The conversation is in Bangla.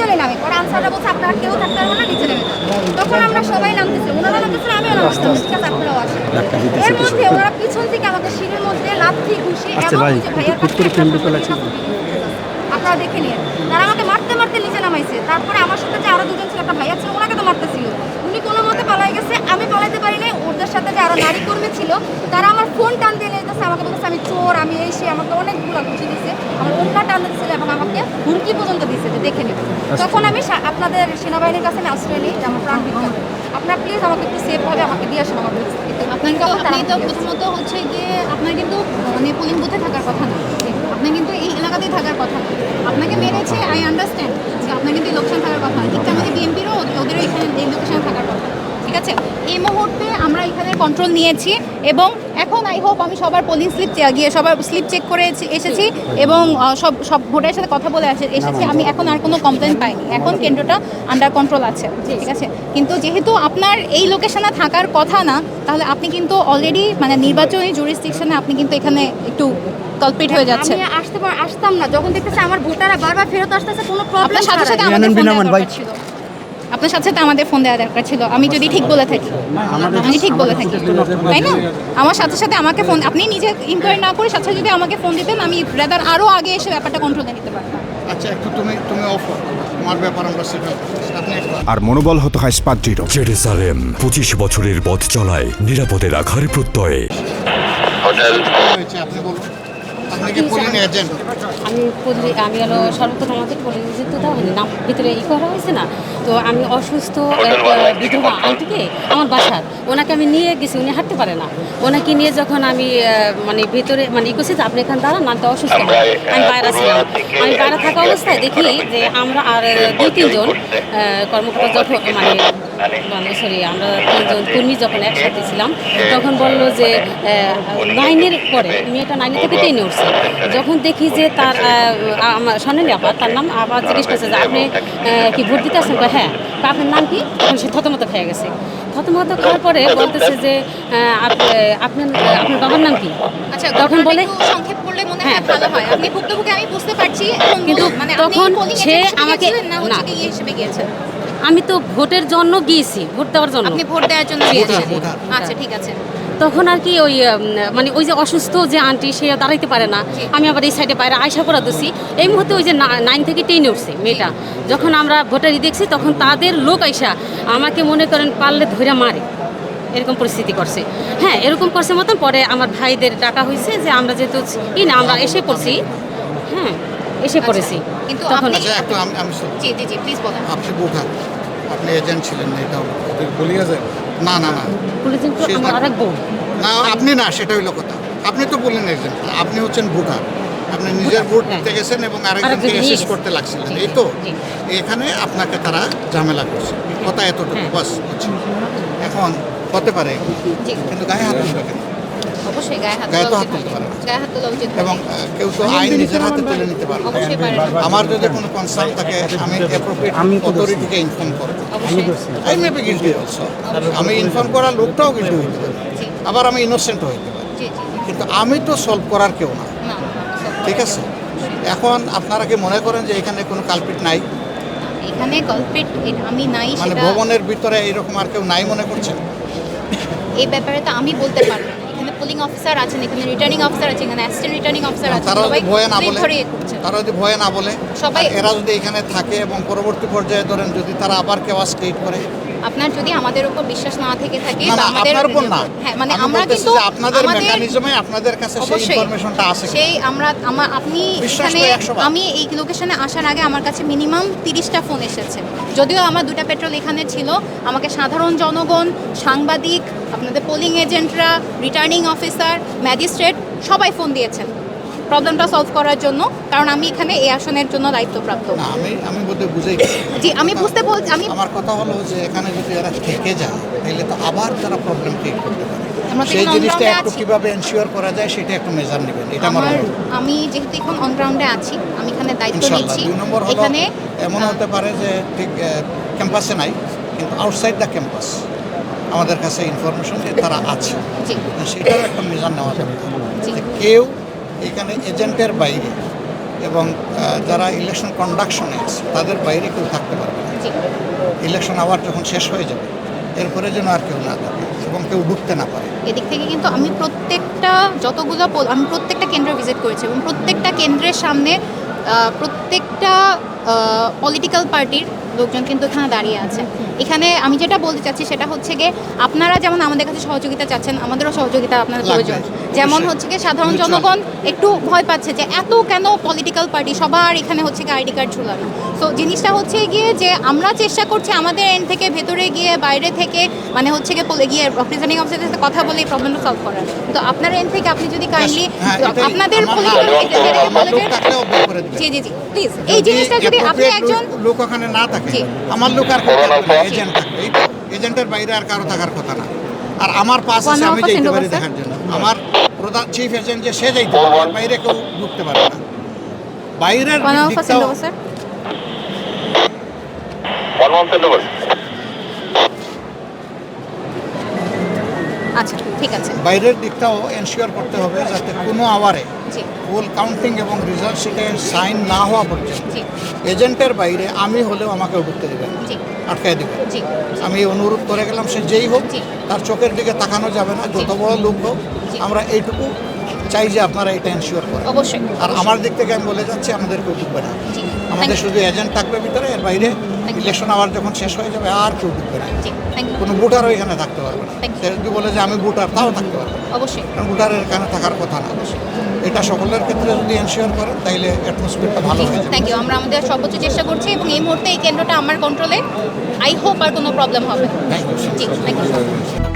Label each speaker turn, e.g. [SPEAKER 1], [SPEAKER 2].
[SPEAKER 1] দুজনে নামে। পরে আনসাররা বলছে আপনারা কেউ থাকতে পারবে না, নিচে নেমে যান। তখন আমরা সবাই নামতেছি, ওনারা নামতেছিল, আমিও নামতেছিলাম, ঠিক আছে আপনারাও আসেন। এর মধ্যে ওনারা পিছন থেকে আমাদের সিঁড়ির মধ্যে লাথি ঘুষি এবং ভাইয়ার কাছে আপনারা দেখে নিন, তারা আমাকে মারতে মারতে নিচে নামাইছে। তারপরে আমার সাথে যে আরো দুজন ছিল, একটা ভাইয়া ছিল, ওনাকে তো মারতেছিল, উনি কোনো মতে পালাই গেছে, আমি পালাইতে পারি নাই। ওদের সাথে যে আরো নারী কর্মী ছিল, তারা আমার ফোন টান দিয়ে নিয়ে যাচ্ছে, আমাকে বলতেছে আমি চোর, আমি এই সে, আমাকে অনেকগুলো ঘুষি দিচ্ছে, আমার ওটা টান দিচ্ছিল এবং আমাকে হুমকি পর্যন্ত দিচ্ছে যে দেখে নেবে। তখন আমি আপনাদের সেনাবাহিনীর কাছে আমি আশ্রয় নিই যে আমার প্রাণ বিজ্ঞান, আপনারা প্লিজ আমাকে একটু সেফভাবে আমাকে দিয়ে আসেন আমার
[SPEAKER 2] আপনি তো প্রথমত হচ্ছে গিয়ে আপনার কিন্তু মানে পোলিং বুথে থাকার কথা না, আপনার কিন্তু এই এলাকাতেই থাকার কথা না। আপনাকে মেরেছে, আই আন্ডারস্ট্যান্ড যে আপনার কিন্তু লোকসান থাকার কথা, ঠিক আমাদের বিএনপিরও ওদেরও এখানে এই লোকেশনে থাকার কথা, ঠিক আছে। এই মুহূর্তে আমরা এখানে কন্ট্রোল নিয়েছি এবং এখন আই হোপ আমি সবার পোলিং স্লিপ গিয়ে সবার স্লিপ চেক করে এসেছি এবং সব ভোটারের সাথে কথা বলে এসেছি। আমি এখন আর কোনো কমপ্লেন পাইনি, এখন কেন্দ্রটা আন্ডার কন্ট্রোল আছে, ঠিক আছে। কিন্তু যেহেতু আপনার এই লোকেশনে থাকার কথা না, তাহলে আপনি কিন্তু অলরেডি মানে নির্বাচনী জুরিসডিকশনে আপনি কিন্তু এখানে একটু কলপিট হয়ে যাচ্ছে।
[SPEAKER 1] আমি আসতাম না, যখন দেখতেছি আমার ভোটাররা বারবার ফেরত আসতেছে, কোনো প্রবলেম
[SPEAKER 2] আপনার সাথে সাথে আমাদের ফোন দেওয়া দরকার ছিল, আপনার সাথে সাথে আমাদের ফোন দেওয়া দরকার ছিল, আমি যদি ঠিক বলে থাকি, আমি ঠিক বলে থাকি, তাই না? আমার সাথে সাথে আমাকে ফোন, আপনি নিজে ইনকোয়ারি না করে সাথে সাথে যদি আমাকে ফোন দিতেন, আমি রাদার আরও আগে এসে ব্যাপারটা কন্ট্রোলে নিতে পারতাম।
[SPEAKER 3] আচ্ছা, একটু তুমি অফ তোমার ব্যাপার আমরা সেটা আপনি
[SPEAKER 4] আর মনোবল হতে হয় স্পাত দৃঢ়।
[SPEAKER 5] জেরুসালেম 25 বছরের পথ চলায় নিরাপদে রাখার প্রত্যয়ে।
[SPEAKER 3] হয়েছে আপনি বলুন, আপনি কি পোলিং এজেন্ট?
[SPEAKER 6] আমি হলো সর্বপ্রথম আমাদের পোলিং এজেন্ট তো নাম ভিতরে করা হয়েছে না, তো আমি অসুস্থ এক বিধবা আন্টিকে আমার বাসার, ওনাকে আমি নিয়ে গেছি, উনি হাঁটতে পারে না, ওনাকে নিয়ে যখন আমি মানে ভিতরে মানে করছি যে আপনি এখানে দাঁড়ান, নামতে অসুস্থ, আমি বাইরে ছিলাম। আমি বাইরে থাকা অবস্থায় দেখি যে আমরা আর 2-3 জন কর্মকর্তা যখন সরি আমরা 3 জন কর্মী যখন একসাথে ছিলাম, তখন বললো যে 9-এর পরে মেয়েটা 9 থেকে 10-এ উঠছে। যখন দেখি যে তার আমার শোনেনি, আবার তার নাম আবার জিজ্ঞেস করছে যে আপনি কি ভোট দিতে আসেন? হ্যাঁ। আপনার নাম কি? তখন সে থতমত খেয়ে গেছে। থতমত খাওয়ার পরে বলতেছে যে আপনার বাবার নাম কি?
[SPEAKER 2] আচ্ছা,
[SPEAKER 6] তখন বলে
[SPEAKER 2] সংক্ষেপ করলে মনে হয় ভালো হয়। আপনি ভুক্তভোগী আমি বুঝতে পারছি,
[SPEAKER 6] কিন্তু
[SPEAKER 2] মানে
[SPEAKER 6] তখন সে আমাকে
[SPEAKER 2] না হিসেবে গিয়েছেন।
[SPEAKER 6] আমি তো ভোটের জন্য গিয়েছি, ভোট দেওয়ার জন্য।
[SPEAKER 2] আপনি ভোট দেওয়ার জন্য গিয়েছেন? আচ্ছা, ঠিক আছে।
[SPEAKER 6] তখন আর কি ওই মানে ওই যে অসুস্থ যে আন্টি, সে দাঁড়াইতে পারে না, আমি আবার এই সাইডে বাইরে আয়সা করা দিচ্ছি। এই মুহূর্তে ওই যে 9 থেকে 10-এ উঠছে মেয়েটা, যখন আমরা ভোটারই দেখছি, তখন তাদের লোক আইসা আমাকে মনে করেন পারলে ধরে মারে, এরকম পরিস্থিতি করছে। হ্যাঁ, এরকম করছে মতন পরে আমার ভাইদের ডাকা হয়েছে যে আমরা যেহেতু না আমরা এসে পড়ছি, হ্যাঁ এসে পড়েছি।
[SPEAKER 2] কিন্তু
[SPEAKER 6] তখন
[SPEAKER 3] আচ্ছা, একটু আমি
[SPEAKER 2] জি প্লিজ বলেন।
[SPEAKER 3] আপনি ভোটার, আপনি এজেন্ট ছিলেন না, এটা বলি আছে না না না
[SPEAKER 6] বলেছেন তো আমার আরেক বোন।
[SPEAKER 3] না, আপনি না, সেটা হইলো কথা। আপনি তো বললেন এজেন্ট, আপনি হচ্ছেন ভোটার, আপনি নিজের ভোট দিতে গেছেন এবং আরেকজনকে অ্যাসিস্ট করতে লাগছিলেন, এই তো। এখানে আপনাকে তারা ঝামেলা করছে, কথা এতটুকু বাস হচ্ছে। এখন হতে পারে, কিন্তু গায়ে হাত তুলবে কেন?
[SPEAKER 2] অবশ্যই গায়ে হাত
[SPEAKER 3] গায়ে তো
[SPEAKER 2] তোলা
[SPEAKER 3] হাত তুলতে পারে না।
[SPEAKER 2] গায়ে হাত তোলা উচিত।
[SPEAKER 3] এবং কেউ তো আইন নিজের হাতে তুলে নিতে পারবে।
[SPEAKER 2] অবশ্যই পারে।
[SPEAKER 3] আমার যদি কোনো কনসার্ন থাকে, আমি অ্যাপ্রোপ্রিয়েট অথরিটিকে ইনফর্ম করব। I may be guilty also. আমি ইনফর্ম করার লোকটাও গিল্টি হইতে পারে, আবার আমি ইনোসেন্ট হইতে পারি, কিন্তু আমি তো সলভ করার কেউ না, ঠিক আছে? এখন আপনারা কি মনে করেন যে এখানে কোনো কালপিট নাই?
[SPEAKER 2] এখানে কালপিট আমি নাই,
[SPEAKER 3] মানে
[SPEAKER 2] সেটা
[SPEAKER 3] ভবনের ভিতরে এরকম আর কেউ নাই মনে করছেন?
[SPEAKER 2] এই ব্যাপারে তো আমি বলতে পারবো না। এখানে পোলিং অফিসার আছেন, এখানে রিটার্নিং অফিসার আছেন, এখানে অ্যাসিস্ট্যান্ট রিটার্নিং অফিসার আছেন,
[SPEAKER 3] তারা
[SPEAKER 2] সবাই
[SPEAKER 3] যদি ভয়ে না বলে,
[SPEAKER 2] করছে।
[SPEAKER 3] তারা যদি ভয়ে না বলে,
[SPEAKER 2] সবাই
[SPEAKER 3] এরা যদি এখানে থাকে এবং পরবর্তী পর্যায়ে ধরেন যদি তারা আবার কেওয়াস ক্রিয়েট করে,
[SPEAKER 2] আপনার যদি আমাদের উপর বিশ্বাস না থেকে থাকে
[SPEAKER 3] না
[SPEAKER 2] বা
[SPEAKER 3] না
[SPEAKER 2] আমাদের
[SPEAKER 3] আপনার উপর না,
[SPEAKER 2] হ্যাঁ মানে
[SPEAKER 3] আমি
[SPEAKER 2] আমরা
[SPEAKER 3] বলতেছি
[SPEAKER 2] কিন্তু
[SPEAKER 3] যে আপনাদের মেকানিজমে আপনাদের কাছে সেই
[SPEAKER 2] অবশ্যই
[SPEAKER 3] ইনফরমেশনটা আছে কিনা?
[SPEAKER 2] সেই আপনি
[SPEAKER 3] বিশ্বাস
[SPEAKER 2] এখানে
[SPEAKER 3] করি 100 বার।
[SPEAKER 2] আমি এই লোকেশনে আসার আগে আমার কাছে মিনিমাম 30টা ফোন এসেছে, যদিও আমার 2টা পেট্রোল এখানে ছিল। আমাকে সাধারণ জনগণ, সাংবাদিক, আপনাদের পোলিং এজেন্টরা, রিটার্নিং অফিসার, ম্যাজিস্ট্রেট সবাই ফোন দিয়েছেন প্রবলেমটা সলভ করার জন্য, কারণ আমি এখানে এই আসনের জন্য দায়িত্বপ্রাপ্ত।
[SPEAKER 3] না, আমি বোধহয় বুঝেই
[SPEAKER 2] জি, আমি বুঝতে বলছি।
[SPEAKER 3] আমার কথা হলো যে এখানে যদি এরা থেকে যায়, তাহলে তো আবার তারা প্রবলেম ক্রিয়েট করতে পারে।
[SPEAKER 2] আমরা তো
[SPEAKER 3] সেই
[SPEAKER 2] এখন
[SPEAKER 3] জিনিসটা
[SPEAKER 2] on-ground-এ
[SPEAKER 3] একটু
[SPEAKER 2] আছি।
[SPEAKER 3] কিভাবে এনশিওর করা যায় সেটা একটু মেজার নেবেন, এটা আমার
[SPEAKER 2] আমি যেহেতু এখন অন গ্রাউন্ডে আছি, আমি এখানে দায়িত্ব
[SPEAKER 3] ইনশাআল্লাহ।
[SPEAKER 2] নিচ্ছি।
[SPEAKER 3] 2 নম্বর হলো
[SPEAKER 2] এখানে
[SPEAKER 3] এমন হতে পারে যে ঠিক ক্যাম্পাসে নাই, কিন্তু আউটসাইড দ্য ক্যাম্পাস আমাদের কাছে ইনফরমেশন যে তারা আছে,
[SPEAKER 2] জি
[SPEAKER 3] সেটাও একটা মেজার নেওয়া যাবে।
[SPEAKER 2] জি
[SPEAKER 3] যে কেউ এখানে এজেন্টের বাইরে এবং যারা ইলেকশন কন্ডাকশনিস্ট তাদের বাইরে কেউ থাকতে পারবে না।
[SPEAKER 2] জি
[SPEAKER 3] ইলেকশন আবার যখন শেষ হয়ে যাবে এরপরে যেন আর কেউ না থাকে এবং কেউ ঢুকতে না পারে।
[SPEAKER 2] এদিক থেকে কিন্তু আমি প্রত্যেকটা যতগুলো আমি প্রত্যেকটা কেন্দ্র ভিজিট করেছি এবং প্রত্যেকটা কেন্দ্রের সামনে প্রত্যেকটা পলিটিক্যাল পার্টির লোকজন কিন্তু এখানে দাঁড়িয়ে আছে। এখানে আমি যেটা বলতে চাচ্ছি সেটা হচ্ছে গিয়ে আপনারা যেমন আমাদের কাছে সহযোগিতা চাচ্ছেন, আমাদেরও সহযোগিতা আপনার প্রয়োজন। যেমন হচ্ছে গিয়ে সাধারণ জনগণ একটু ভয় পাচ্ছে যে এত কেন পলিটিক্যাল পার্টি সবার এখানে হচ্ছে গিয়ে আইডি কার্ড ঝুলানো। তো জিনিসটা হচ্ছে গিয়ে যে আমরা চেষ্টা করছি আমাদের এন্ড থেকে ভেতরে গিয়ে বাইরে থেকে মানে হচ্ছে গিয়ে রিপ্রেজেন্টিং অফিসারের সাথে কথা বলে এই প্রবলেমটা সলভ করার। তো আপনার এন্ড থেকে আপনি যদি কাইন্ডলি আপনাদের জি জি জি প্লিজ এই জিনিসটা যদি আপনি একজন
[SPEAKER 3] লোক ওখানে না থাকে,
[SPEAKER 2] জি।
[SPEAKER 3] আমার লোক আর এজেন্ট থাকবে, এই তো এজেন্টের বাইরে আর কারো থাকার কথা না। আর আমার পাস আছে, আমি যাইতে পারি দেখার জন্য। আমার প্রধান চিফ এজেন্ট যে সে যাইতে পারে, আর বাইরে কেউ ঢুকতে পারে না। বাইরের দিকটাও
[SPEAKER 2] আচ্ছা ঠিক আছে
[SPEAKER 3] বাইরের দিকটাও এনশিওর করতে হবে যাতে কোনো আওয়ারে
[SPEAKER 2] জি
[SPEAKER 3] ফুল কাউন্টিং এবং রেজাল্ট শিটে সাইন না হওয়া পর্যন্ত
[SPEAKER 2] জি
[SPEAKER 3] এজেন্টের বাইরে আমি হলেও আমাকে ঢুকতে দেবেন,
[SPEAKER 2] জি
[SPEAKER 3] আটকায় দেবেন।
[SPEAKER 2] জি
[SPEAKER 3] আমি অনুরোধ করে গেলাম, সে যেই হোক
[SPEAKER 2] জি।
[SPEAKER 3] তার চোখের দিকে তাকানো যাবে না, যত বড় লোক হোক।
[SPEAKER 2] জি।
[SPEAKER 3] আমরা এইটুকু চাই যে আপনারা এটা এনশিওর করেন।
[SPEAKER 2] অবশ্যই
[SPEAKER 3] আর আমার দিক থেকে আমি বলে যাচ্ছি আমাদের কেউ ঢুকবে না,
[SPEAKER 2] জি
[SPEAKER 3] আমাদের শুধু এজেন্ট থাকবে ভিতরে, এর বাইরে
[SPEAKER 2] Thank you.
[SPEAKER 3] ইলেকশন আবার যখন শেষ হয়ে যাবে আর কেউ ঢুকবে না।
[SPEAKER 2] জি থ্যাংক ইউ
[SPEAKER 3] কোনো ভোটারও এখানে থাকতে পারবে না।
[SPEAKER 2] Thank you.
[SPEAKER 3] সে যদি বলে যে আমি ভোটার, তাও থাকতে পারবে না,
[SPEAKER 2] অবশ্যই
[SPEAKER 3] কারণ ভোটারের এখানে থাকার কথা না। এটা সকলের ক্ষেত্রে যদি এনশিওর করেন তাহলে অ্যাটমসফিয়ারটা ভালো হয়ে যাবে।
[SPEAKER 2] থ্যাংক ইউ আমরা আমাদের সর্বোচ্চ চেষ্টা করছি এবং এই মুহূর্তে এই কেন্দ্রটা আমার কন্ট্রোলে। আই হোপ আর কোনো প্রবলেম হবে না।
[SPEAKER 3] Thank you.
[SPEAKER 2] জি থ্যাংক ইউ